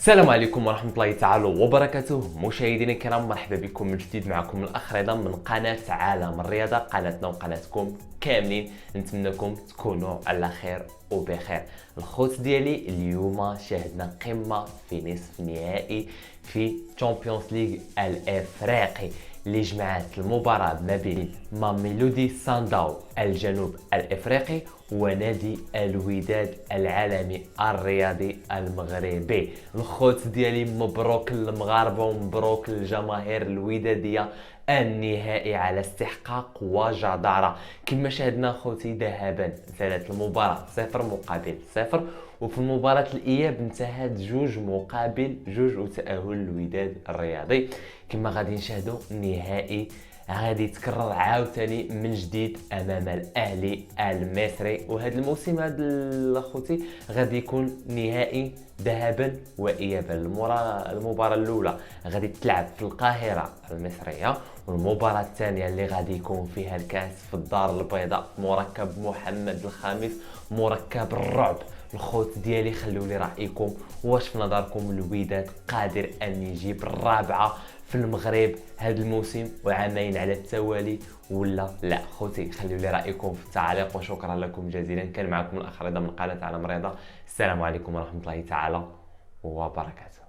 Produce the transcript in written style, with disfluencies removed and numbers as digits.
السلام عليكم ورحمة الله تعالى وبركاته. مشاهدينا الكرام، مرحبا بكم من جديد. معكم الأخ رضا من قناة عالم الرياضة، قناتنا وقناتكم كاملين. نتمنىكم تكونوا على خير وبخير. الخوت ديالي اليوم شاهدنا قمة في نصف نهائي في تشامبيونز ليغ الافريقي اللي جمعت المباراة ما بين ماميلودي سانداو الجنوب الافريقي ونادي الوداد العالمي الرياضي المغربي. الخوت ديالي مبروك للمغاربه ومبروك للجماهير الوداديه النهائي على استحقاق وجدارة. كما شاهدنا خوتي ذهابا انتهت المباراة 0-0، وفي مباراة الإياب انتهت 2-2 وتأهل الوداد الرياضي. كما غادي نشاهدوا النهائي غادي يتكرر عاوتاني من جديد امام الاهلي المصري، وهذا الموسم هذا اخوتي غادي يكون نهائي ذهابا وايابا. المباراه الاولى غادي تلعب في القاهره المصريه، والمباراه الثانيه اللي غادي يكون فيها الكاس في الدار البيضاء مركب محمد الخامس، مركب الرعب. الخوت ديالي خلوا لي رايكم، واش في نظركم الوداد قادر ان يجيب الرابعه في المغرب هذا الموسم وعامين على التوالي ولا لا؟ خوتي خليوا لي رايكم في التعليق، وشكرا لكم جزيلا. كان معكم الاخ رضا من قناه عالم الرياضه. السلام عليكم ورحمه الله تعالى وبركاته.